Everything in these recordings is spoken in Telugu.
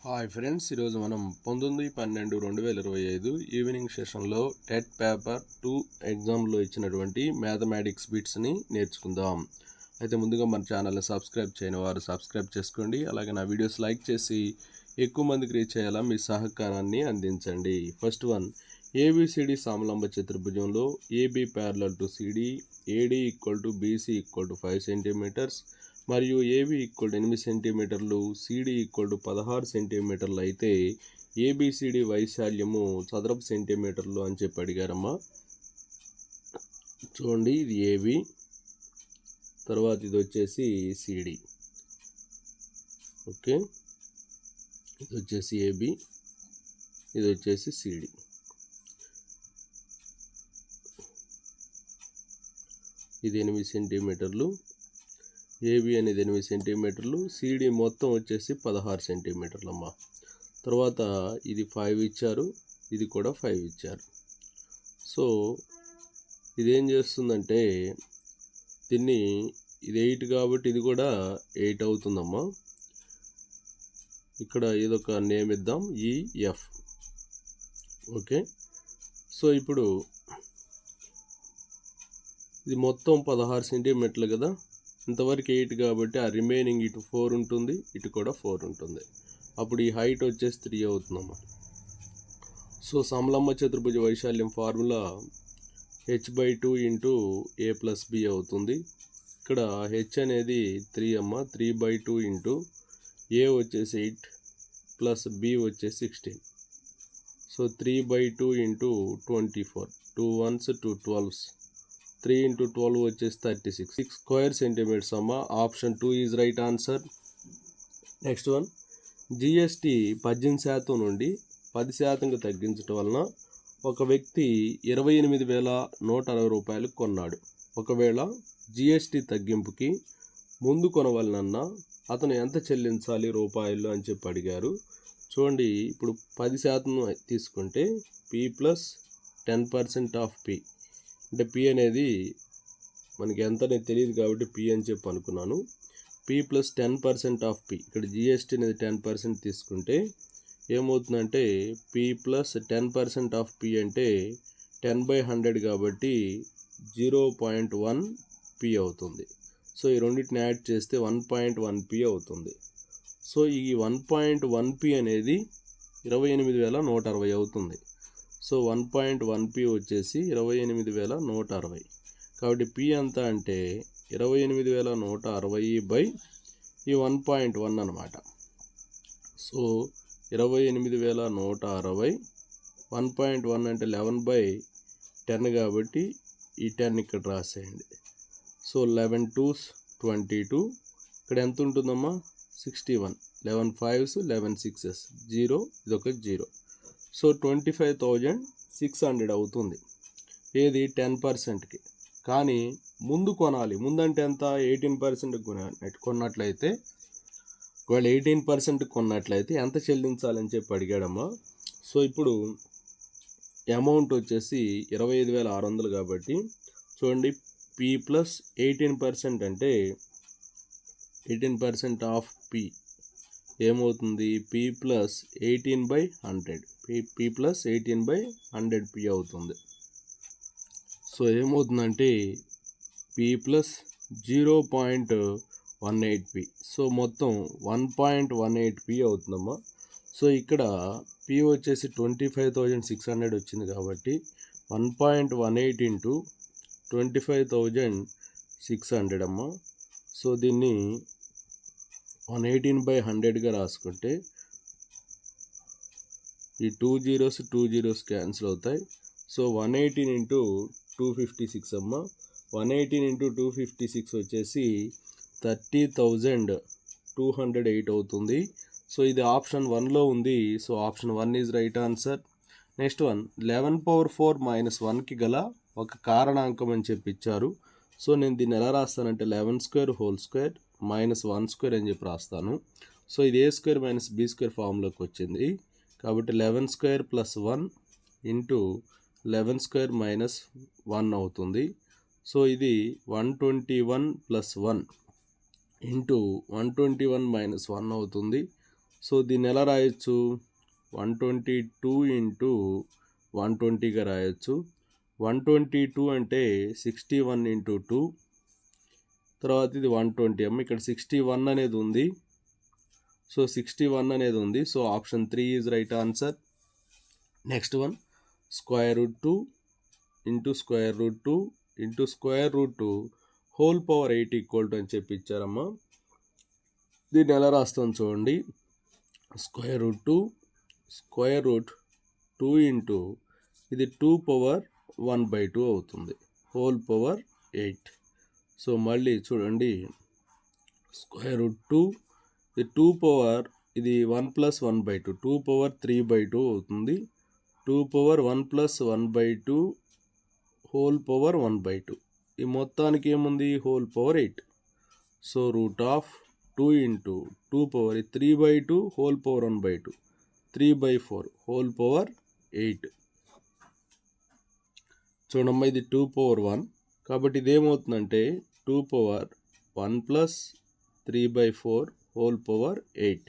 హాయ్ ఫ్రెండ్స్, ఈరోజు మనం 19/12/2025 ఈవినింగ్ సెషన్లో టెట్ పేపర్ 2 ఎగ్జామ్లో ఇచ్చినటువంటి మ్యాథమెటిక్స్ బిట్స్ని నేర్చుకుందాం. అయితే ముందుగా మన ఛానల్ని సబ్స్క్రైబ్ చేయని వారు సబ్స్క్రైబ్ చేసుకోండి. అలాగే నా వీడియోస్ లైక్ చేసి ఎక్కువ మందికి రీచ్ అయ్యేలా మీ సహకారాన్ని అందించండి. ఫస్ట్ వన్, ఏబిసిడి సమలంబ చతుర్భుజంలో AB parallel to CD, AD equal to BC equal to 5 centimeters మరియు ఏబి ఈక్వల్ 8 సెంటీమీటర్లు, సిడి ఈక్వల్ 16 సెంటీమీటర్లు అయితే ఏబిసిడి వైశాల్యము చదరపు సెంటీమీటర్లు అని చెప్పి అడిగారమ్మా. చూడండి, ఇది ఏబి, తర్వాత ఇది వచ్చేసి సిడి. ఓకే, ఇది వచ్చేసి ఏబి, ఇది వచ్చేసి సిడి. ఇది 8 సెంటీమీటర్లు, ఏబి అనేది 8 సెంటీమీటర్లు, సిడి మొత్తం వచ్చేసి 16 సెంటీమీటర్లు అమ్మా. తర్వాత ఇది 5 ఇచ్చారు, ఇది కూడా 5 ఇచ్చారు. సో ఇదేం చేస్తుందంటే దీన్ని, ఇది 8 కాబట్టి ఇది కూడా 8 అవుతుందమ్మా. ఇక్కడ ఏదొక నేమ్ ఇద్దాం, ఈఎఫ్. ఓకే, సో ఇప్పుడు ఇది మొత్తం 16 సెంటీమీటర్లు కదా, ఇంతవరకు 8 కాబట్టి ఆ రిమైనింగ్ ఇటు 4 ఉంటుంది, ఇటు కూడా 4 ఉంటుంది. అప్పుడు ఈ హైట్ వచ్చేసి 3 అవుతుందమ్మా. సో సమలంబ చతుర్భుజ వైశాల్యం formula h/2 into a plus b అవుతుంది. ఇక్కడ h అనేది 3 అమ్మ, 3/2 ఇంటూ a వచ్చేసి 8 ప్లస్ b వచ్చేసి 16. So 3/2 into 24, 2 1s 2 12s, 3 into 12 వచ్చేసి 36, 6 స్క్వేర్ సెంటీమీటర్స్ అమ్మ. Option 2 is right answer. Next one, GST 18% నుండి 10%కి తగ్గించడం వలన ఒక వ్యక్తి 28,160 రూపాయలకు కొన్నాడు. ఒకవేళ జిఎస్టీ తగ్గింపుకి ముందు కొనవలనన్న అతను ఎంత చెల్లించాలి రూపాయలు అని చెప్పి అడిగారు. చూడండి, ఇప్పుడు 10% తీసుకుంటే p ప్లస్ 10% ఆఫ్ p, అంటే పి అనేది మనకి ఎంత అనేది తెలియదు కాబట్టి పి అని చెప్పి అనుకున్నాను. పి ప్లస్ 10% ఆఫ్ పి, ఇక్కడ జిఎస్టీ అనేది 10% తీసుకుంటే ఏమవుతుందంటే పి ప్లస్ 10% ఆఫ్ పి అంటే 10/100 కాబట్టి 0.1 పి అవుతుంది. సో ఈ రెండింటిని యాడ్ చేస్తే 1.1 పి అవుతుంది. సో ఈ 1.1 పి అనేది 28,160 అవుతుంది. సో 1.1 పి వచ్చేసి 28,160. కాబట్టి పి ఎంత అంటే 28,160 బై ఈ 1.1 అనమాట. సో 28,160 1.1 అంటే 11/10 కాబట్టి ఈ 10 ఇక్కడ రాసేయండి. సో 11 2s 22, ఇక్కడ ఎంత ఉంటుందమ్మా 61, 11 5s 11 6s 0, ఇదొక 0. సో 25,600 అవుతుంది, ఏది 10%కి. కానీ ముందు కొనాలి, ముందంటే ఎంత 18% కొన్నట్లయితే, ఒకవేళ 18% కొన్నట్లయితే ఎంత చెల్లించాలని చెప్పి అడిగాడమ్మా. సో ఇప్పుడు అమౌంట్ వచ్చేసి 25,600 కాబట్టి చూడండి, పి ప్లస్ 18% అంటే 18% ఆఫ్ పి ఏమవుతుంది, P plus 18/100, P plus 18/100 P అవుతుంది. సో ఏమవుతుందంటే పి ప్లస్ 0.18 పి, సో మొత్తం 1.18 పి అవుతుందమ్మా. సో ఇక్కడ పి వచ్చేసి 25,600 వచ్చింది కాబట్టి 1.18 ఇంటూ 25,600 అమ్మా. సో దీన్ని 118/100గా రాసుకుంటే ఈ 2 zeros క్యాన్సిల్ అవుతాయి. సో 118 ఇంటూ 256 అమ్మ. 118 ఇంటూ 256 వచ్చేసి 30,208 అవుతుంది. సో ఇది ఆప్షన్ 1లో ఉంది. So option 1 is right answer. Next one, 11/4 - 1కి గల ఒక కారణాంకం అని చెప్పి ఇచ్చారు. సో నేను దీన్ని ఎలా రాస్తానంటే 11² హోల్ స్క్వేర్ -1² అని చెప్పి రాస్తాను. సో ఇది a² - b² ఫామ్లోకి వచ్చింది కాబట్టి 11² + 1 ఇంటూ 11² - 1 అవుతుంది. సో ఇది 121 + 1 ఇంటూ 121 - 1 అవుతుంది. సో దీన్ని ఎలా రాయొచ్చు, 122 ఇంటూ 120గా రాయొచ్చు. 122 అంటే 61 ఇంటూ 2, తర్వాత ఇది 120 అమ్మ. ఇక్కడ 61 అనేది ఉంది. సో 61 అనేది ఉంది. So option 3 is right answer. Next one, √2 into √2 into √2 whole power 8 equal to అని చెప్పి ఇచ్చారమ్మా. దీన్ని ఎలా రాస్తాం చూడండి, √2 ఇంటూ ఇది 2 పవర్ 1/2 అవుతుంది, హోల్ పవర్ 8. సో మళ్ళీ చూడండి, √2 ఇది 2 పవర్, ఇది 1 + 1/2, 2 పవర్ 3/2 అవుతుంది. 2 పవర్ 1 + 1/2 హోల్ పవర్ 1/2. ఈ మొత్తానికి ఏముంది, whole power 8. So √2 into 2 power 3/2 whole power 1/2, 3/4 whole power 8. చూడమ్మా, ఇది 2 పవర్ 1 కాబట్టి ఇదేమవుతుందంటే 2 power 1 + 3/4 whole power 8.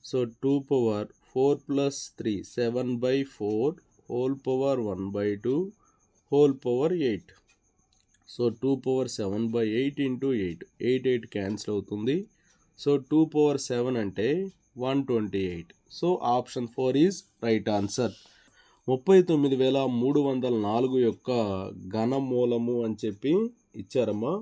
So 2 power 4 + 3 7/4 whole power 1/2 whole power 8. So 2 power 7/8 into 8 cancel అవుతుంది. సో 2 పవర్ 7 అంటే 128. So option 4 is right answer. 39,304 యొక్క ఘనమూలము అని చెప్పి ఇచ్చారమ్మా.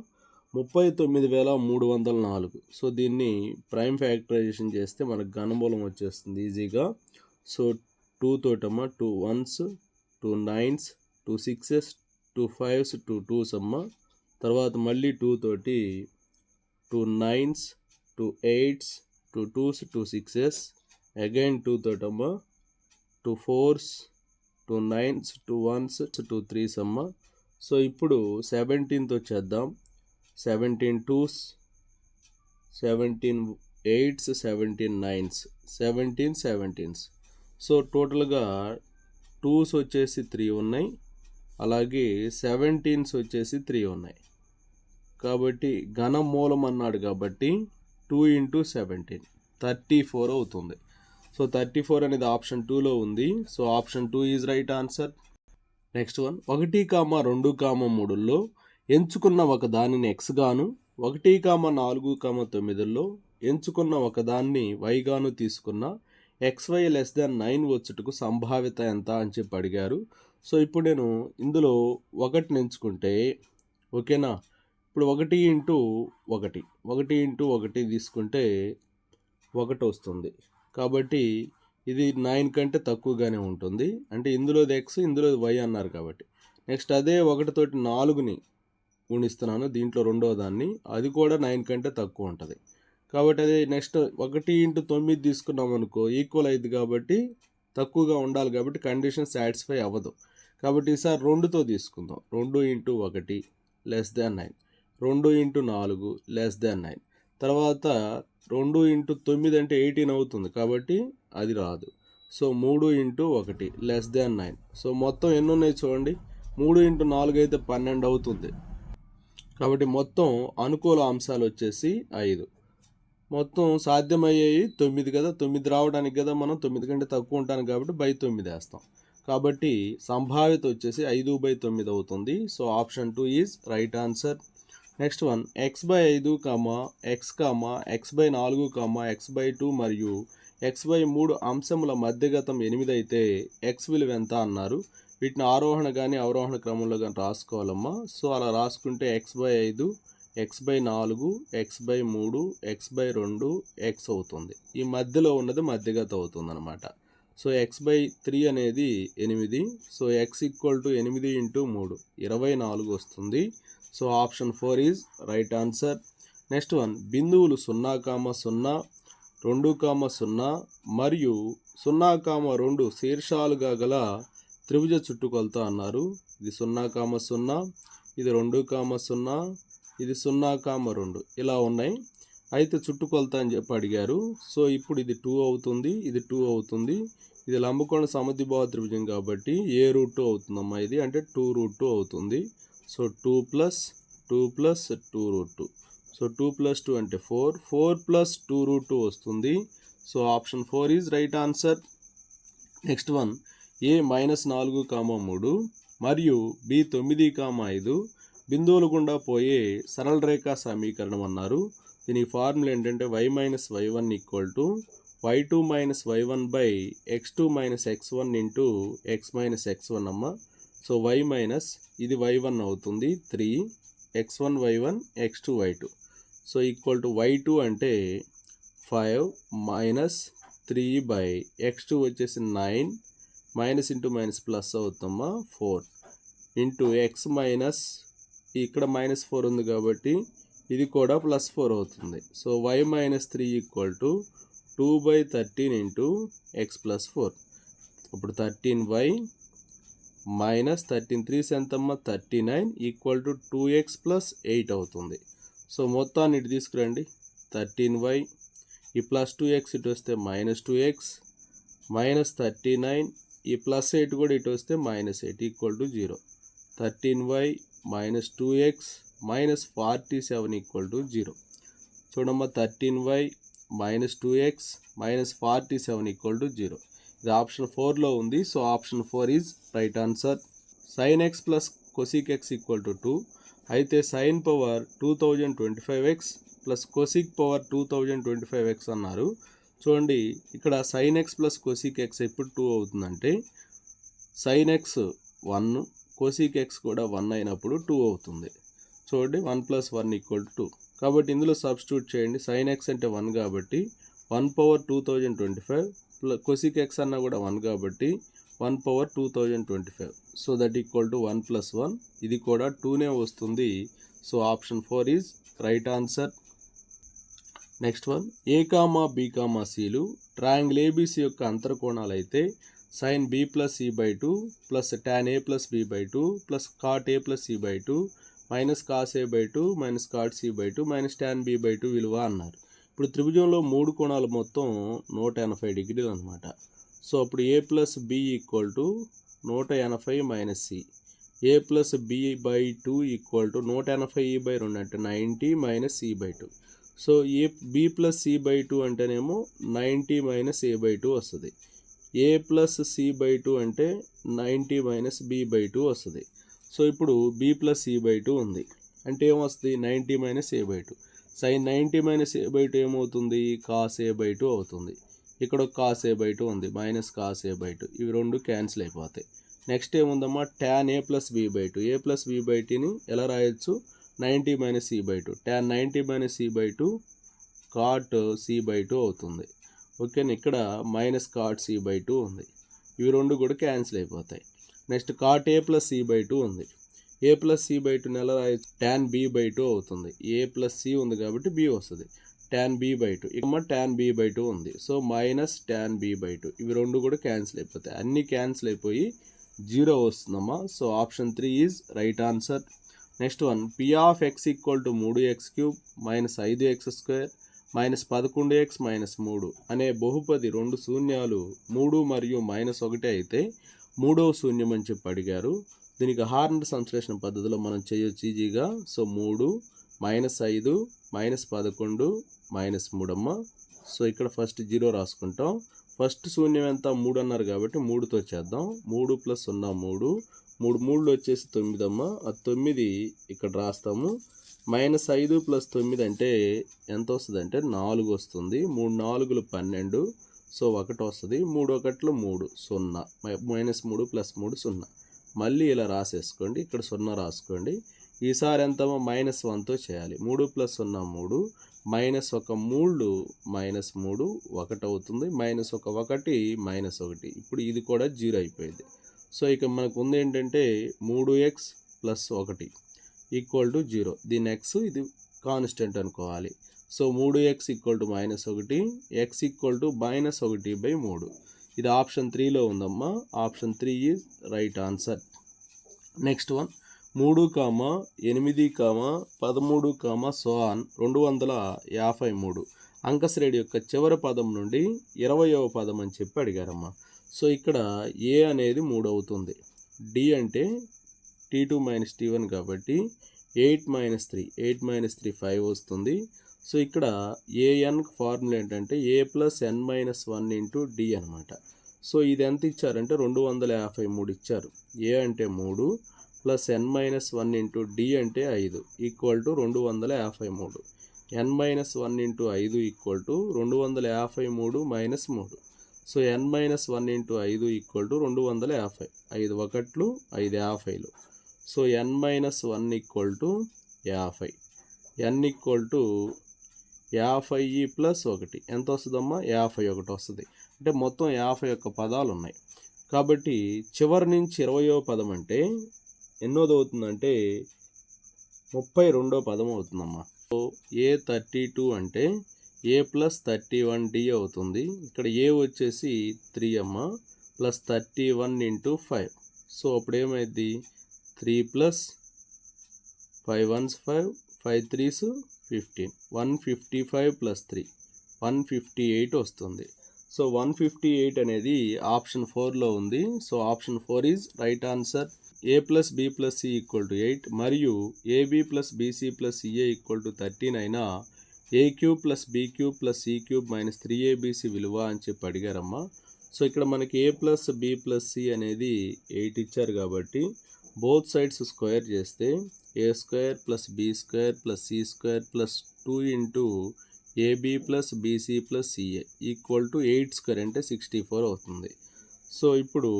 39,304. సో దీన్ని ప్రైమ్ ఫ్యాక్టరైజేషన్ చేస్తే మనకు ఘనమూలం వచ్చేస్తుంది ఈజీగా. So 2 తోటమ్మా, 2 1s, 2 9s, 2 6s, 2 5s, 2 2s అమ్మ. తర్వాత మళ్ళీ 2 తోటి 2 9s, 2 8s, 2 2s, 2 6s, again 2 తోటమ్మా, 2 4s, 2 9s, 2 1s, 2 3s అమ్మ. సో ఇప్పుడు 17th వచ్చేద్దాం. 17 2s, 17 8s, 17 9s, 17 17s. So టోటల్గా 2s వచ్చేసి 3 ఉన్నాయి, అలాగే 17s వచ్చేసి 3 ఉన్నాయి. కాబట్టి ఘనమూలం అన్నాడు కాబట్టి 2 ఇంటూ 17 34 అవుతుంది. సో 34 అనేది ఆప్షన్ 2లో ఉంది. So option 2 is right answer. Next one, 1, 2, 3లో ఎంచుకున్న ఒక దానిని x గాను, 1, 4, 9లో ఎంచుకున్న ఒక దాన్ని y గాను తీసుకున్న xy <9 వచ్చుటకు సంభావ్యత ఎంత అని చెప్పి అడిగారు. సో ఇప్పుడు నేను ఇందులో 1ని ఎంచుకుంటే, ఓకేనా, ఇప్పుడు 1 ఇంటూ 1 తీసుకుంటే 1 వస్తుంది. కాబట్టి ఇది 9 కంటే తక్కువగానే ఉంటుంది. అంటే ఇందులోది x, ఇందులోది y అన్నారు కాబట్టి. నెక్స్ట్ అదే 1 తోటి 4ని గుణిస్తున్నాను, దీంట్లో రెండవ దాన్ని, అది కూడా 9 కంటే తక్కువ ఉంటుంది. కాబట్టి అదే నెక్స్ట్ 1 ఇంటూ 9 తీసుకున్నాం అనుకో, ఈక్వల్ అయింది కాబట్టి తక్కువగా ఉండాలి కాబట్టి కండిషన్ సాటిస్ఫై అవ్వదు. కాబట్టి ఈసారి 2తో తీసుకుందాం. 2 ఇంటూ 1 <9, 2 ఇంటూ 4 <9, తర్వాత 2 ఇంటూ 9 అంటే 18 అవుతుంది కాబట్టి అది రాదు. So 3 into 1 <9. సో మొత్తం ఎన్ని ఉన్నాయి చూడండి, 3 ఇంటూ 4 అయితే 12 అవుతుంది. కాబట్టి మొత్తం అనుకూల అంశాలు వచ్చేసి 5. మొత్తం సాధ్యమయ్యేవి 9 కదా, 9 రావడానికి కదా మనం 9 కంటే తక్కువ ఉంటాను కాబట్టి 9 వేస్తాం. కాబట్టి సంభావ్యత వచ్చేసి 5/9 అవుతుంది. So option 2 is right answer. Next one, x/5, x, x/4, x/2 మరియు x/3 అంశముల మధ్యగతం 8 అయితే x విలువ ఎంత అన్నారు. వీటిని ఆరోహణ కానీ అవరోహణ క్రమంలో కానీ రాసుకోవాలమ్మా. సో అలా రాసుకుంటే x/5, x/4, x/3, x/2 x అవుతుంది. ఈ మధ్యలో ఉన్నది మధ్యగత అవుతుంది అనమాట. సో x/3 అనేది 8. సో x = 8 ఇంటూ 3 24 వస్తుంది. So option 4 is right answer. Next one, బిందువులు 0, 0, 2, 0 మరియు 0, 2 శీర్షాలుగా గల త్రిభుజ చుట్టుకొలత అన్నారు. ఇది 0, 0, ఇది 2, 0, ఇది 0, 2 ఇలా ఉన్నాయి. అయితే చుట్టుకొలత అని చెప్పి అడిగారు. సో ఇప్పుడు ఇది 2 అవుతుంది, ఇది 2 అవుతుంది. ఇది లంబకోణ సమద్విబాహు త్రిభుజం కాబట్టి a√2 అవుతుందమ్మా. ఇది అంటే 2√2 అవుతుంది. సో 2 + 2 + 2√2. సో 2 + 2 అంటే 4, 4 + 2√2 వస్తుంది. So option 4 is right answer. Next one, A -4, 3 మరియు B 9, 5 బిందువుల గుండా పోయే సరళ రేఖా సమీకరణం అన్నారు. దీనికి ఫార్ములా ఏంటంటే y - y1 = y2 - y1 / x2 - x1 into x - x1 అమ్మ. సో y మైనస్ ఇది y1 అవుతుంది 3, x1 y1 x2 y2. So equal to y2 అంటే 5 మైనస్ 3 / x2 వచ్చేసి 9 మైనస్ ఇంటూ మైనస్ ప్లస్ అవుతుందమ్మా 4 ఇంటూ x మైనస్ ఇక్కడ -4 ఉంది కాబట్టి ఇది కూడా +4 అవుతుంది. So y - 3 = 2/13 into x + 4. ఇప్పుడు 13y మైనస్ 13 3s ఎంతమ్మా 39 = 2x + 8 అవుతుంది. సో మొత్తాన్ని ఇటు తీసుకురండి. 13y ఈ +2x ఇటు వస్తే -2x మైనస్ 39 ఈ +8 కూడా ఇటు వస్తే -8 = 0. 13y minus 2x minus 47 = 0. చూడమ్మా 13y మైనస్ 2x మైనస్ 47 = 0. ఇది ఆప్షన్ 4లో ఉంది. So option 4 is right answer. sin x plus cosec x = 2 అయితే sin power 2025x plus cosec power 2025x అన్నారు. చూడండి ఇక్కడ sin x plus cosec x ఎప్పుడు 2 అవుతుందంటే sin x 1 cosec x కూడా 1 అయినప్పుడు 2 అవుతుంది. చూడండి 1 + 1 = 2. కాబట్టి ఇందులో సబ్స్టిట్యూట్ చేయండి. sin x అంటే 1 కాబట్టి 1/2025 cosec x అన్నా కూడా 1 కాబట్టి 1/2025. సో దట్ ఈక్వల్ టు 1 + 1 ఇది కూడా 2నే వస్తుంది. So option 4 is right answer. Next one, A, B, Cలు ట్రయాంగిల్ ABC యొక్క అంతర్కోణాలు అయితే sin B + C/2 plus tan A + B/2 plus cot A + C/2 minus cos A/2 minus cot C/2 minus tan B/2 విలువ అన్నారు. ఇప్పుడు త్రిభుజంలో 3 కోణాలు మొత్తం 180 డిగ్రీలు అనమాట. సో అప్పుడు A + B = 180 - C. A + B/2 = 180/2 అంటే 90 - C/2. సో B + C/2 అంటేనేమో 90 - A/2 వస్తుంది. A + C/2 అంటే 90 - B/2 వస్తుంది. సో ఇప్పుడు B + C/2 ఉంది అంటే ఏమొస్తుంది 90 - A/2. sin 90 - A/2 ఏమవుతుంది cos A/2 అవుతుంది. ఇక్కడ cos A/2 ఉంది -cos A/2 ఇవి రెండు క్యాన్సిల్ అయిపోతాయి. నెక్స్ట్ ఏముందమ్మా tan A + B/2. A + B/2ని ఎలా రాయొచ్చు 90 - C/2. tan 90 - C/2 cot C/2 అవుతుంది. ఓకేనా, ఇక్కడ -cot C/2 ఉంది. ఇవి రెండు కూడా క్యాన్సిల్ అయిపోతాయి. నెక్స్ట్ cot A + C/2 ఉంది. A + C/2ని ఎలా రాయొచ్చు tan B/2 అవుతుంది. A + C ఉంది కాబట్టి B వస్తుంది. tan B/2 ఇక్కడ tan B/2 ఉంది. సో -tan B/2 ఇవి రెండు కూడా క్యాన్సిల్ అయిపోతాయి. అన్నీ క్యాన్సిల్ అయిపోయి 0 వస్తుందమ్మా. So option 3 is right answer. Next one, P of x = 3x³ - 5x² - 11x - 3 అనే బహుపది రెండు శూన్యాలు 3 మరియు -1 అయితే మూడవ శూన్యం అని చెప్పి అడిగారు. దీనికి హార్న్డ్ సంశ్లేషణ పద్ధతిలో మనం చేయొచ్చు ఈజీగా. సో 3 -5 -11 -3 అమ్మ. సో ఇక్కడ ఫస్ట్ 0 రాసుకుంటాం. ఫస్ట్ శూన్యం ఎంత 3 అన్నారు కాబట్టి 3తో చేద్దాం. 3 + 0 3 3 వచ్చేసి 9 అమ్మ. ఆ 9 ఇక్కడ రాస్తాము. -5 + 9 అంటే ఎంత వస్తుంది అంటే 4 వస్తుంది. 3 4లు 12. సో 1 వస్తుంది. 3 1లు 3 0 -3 + 3 0. మళ్ళీ ఇలా రాసేసుకోండి. ఇక్కడ 0 రాసుకోండి. ఈసారి ఎంతమో -1తో చేయాలి. 3 + 0 3 -1 -3 1 అవుతుంది. -1 -1 ఇప్పుడు ఇది కూడా 0 అయిపోయింది. సో ఇక మనకు ఉంది ఏంటంటే 3x + 1 = 0. దీని x ఇది కాన్స్టెంట్ అనుకోవాలి. So 3x = -1 x = -1/3. ఇది ఆప్షన్ 3లో ఉందమ్మా. Option 3 is right answer. Next one, 3, 8, 13, so on 253 అంకశ్రేణి యొక్క చివరి పదం నుండి 20వ పదం అని చెప్పి అడిగారమ్మా. సో ఇక్కడ A అనేది 3 అవుతుంది. D అంటే T2 - T1 కాబట్టి 8 - 3 5 వస్తుంది. సో ఇక్కడ ఏఎన్కి ఫార్ములా ఏంటంటే A plus N minus 1 into D అనమాట. సో ఇది ఎంత ఇచ్చారంటే 253 ఇచ్చారు. ఏ అంటే 3 plus N minus 1 into D అంటే 5 equal to 253. N minus 1 into 5 equal to 253 minus 3. So N minus 1 into 5 equal to 250. 5 ఒకట్లు 5 50లు. So N minus 1 equal to 50. N equal to 50 plus 1 ఎంత వస్తుందమ్మా? 51 వస్తుంది. అంటే మొత్తం 51 పదాలు ఉన్నాయి. కాబట్టి చివరి నుంచి 20వ పదం అంటే ఎన్నోది అవుతుందంటే 32వ పదం అవుతుందమ్మా. సో A32 అంటే ఏ ప్లస్ 31D అవుతుంది. ఇక్కడ ఏ వచ్చేసి 3 అమ్మ ప్లస్ 31 ఇంటూ 5. సో అప్పుడు ఏమైంది? 3 ప్లస్ 5 1s 5 5 3s 15 155 ప్లస్ 3 158 వస్తుంది. సో 158 అనేది ఆప్షన్ 4లో ఉంది. So option 4 is right answer. A plus B plus C equal to 8 మరియు AB plus BC plus CA equal to 13 అయినా A cube plus B cube plus C cube minus 3abc విలువ అని చెప్పి అడిగారమ్మా. సో ఇక్కడ మనకి A plus B plus C అనేది 8 ఇచ్చారు కాబట్టి బోత్ సైడ్స్ స్క్వేర్ చేస్తే A square plus B square plus C square plus 2 into AB plus BC plus CA equal to 8 square అంటే 64 అవుతుంది. సో ఇప్పుడు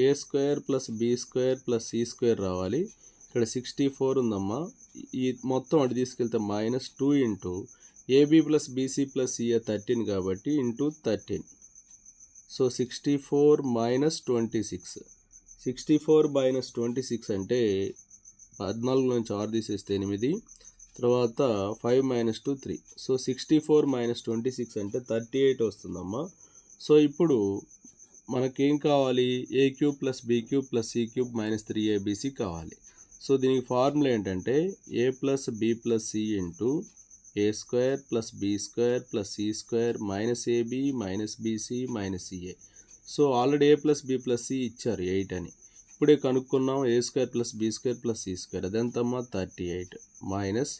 A square plus B square plus C square రావాలి. ఇక్కడ 64 ఉందమ్మా. ఈ మొత్తం అటు తీసుకెళ్తే minus 2 into AB plus BC plus CA 13 కాబట్టి ఇంటూ 13. So 64 minus 26. 64 మైనస్ 26 అంటే 14 నుంచి 6 తీసేస్తే 8, తర్వాత 5 మైనస్ 2 3. సో 64 మైనస్ 26 అంటే 38 వస్తుందమ్మా. సో ఇప్పుడు మనకేం కావాలి? A cube plus B cube plus C cube minus 3abc కావాలి. సో దీనికి ఫార్ములా ఏంటంటే A plus B plus C into A square plus B square plus C square minus AB minus BC minus CA. So already A plus B plus C ఇచ్చారు 8 అని. ఇప్పుడే కనుక్కున్నాం A square plus B square plus C square అదెంతమ్మా? 38 మైనస్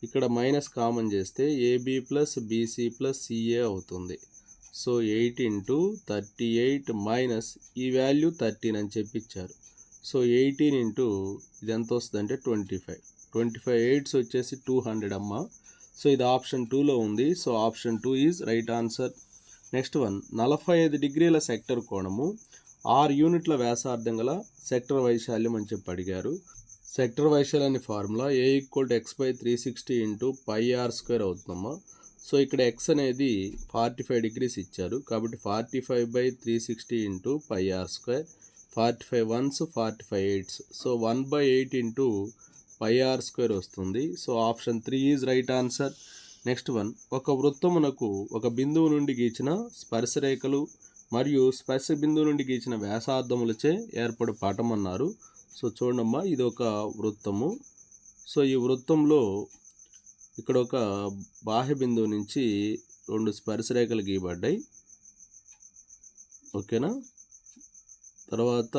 ఇక్కడ మైనస్ కామన్ చేస్తే AB plus BC plus CA అవుతుంది. సో 8 ఇంటూ 38 మైనస్ ఈ వాల్యూ 13 అని చెప్పి ఇచ్చారు. సో 18 ఇంటూ ఇది ఎంత వస్తుంది అంటే 25. 25 8s వచ్చేసి 200 అమ్మ. సో ఇది ఆప్షన్ 2లో ఉంది. So option 2 is right answer. Next one 45 డిగ్రీల సెక్టర్ కోణము 6 యూనిట్ల వ్యాసార్థం గల సెక్టర్ వైశాల్యం అని చెప్పి అడిగారు. సెక్టర్ వైశాల్యాన్ని formula A equal to X by 360 into pi R square అవుతుందమ్మా. సో ఇక్కడ ఎక్స్ అనేది 45 డిగ్రీస్ ఇచ్చారు కాబట్టి 45 by 360 into pi R square 45 1s 45 8s. So 1/8 into pi R square వస్తుంది. So option 3 is right answer. Next one ఒక వృత్తమునకు ఒక బిందువు నుండి గీచిన స్పర్శరేఖలు మరియు స్పర్శ బిందువు నుండి గీచిన వ్యాసార్థములచే ఏర్పడు పటం అన్నారు. సో చూడమ్మా ఇది ఒక వృత్తము. సో ఈ వృత్తంలో ఇక్కడ ఒక బాహ్య బిందువు నుంచి 2 స్పర్శరేఖలు గీయబడ్డాయి. ఓకేనా? తర్వాత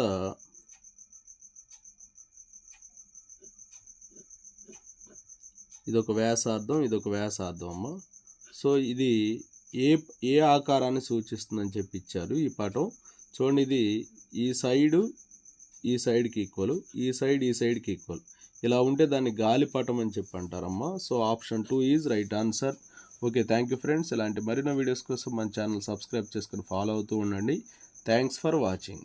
ఇదొక వ్యాసార్థం ఇదొక వ్యాసార్థం అమ్మ. సో ఇది ఏ ఆకారాన్ని సూచిస్తుందని చెప్పి ఇచ్చారు ఈ పటం. చూడండి ఇది ఈ సైడ్కి ఈక్వల్, ఈ సైడ్కి ఈక్వల్. ఇలా ఉంటే దాన్ని గాలిపటం అని చెప్పి అంటారమ్మా. So option 2 is right answer. Okay, thank you friends. ఇలాంటి మరిన్ని వీడియోస్ కోసం మన ఛానల్ సబ్స్క్రైబ్ చేసుకుని ఫాలో అవుతూ ఉండండి. Thanks for watching.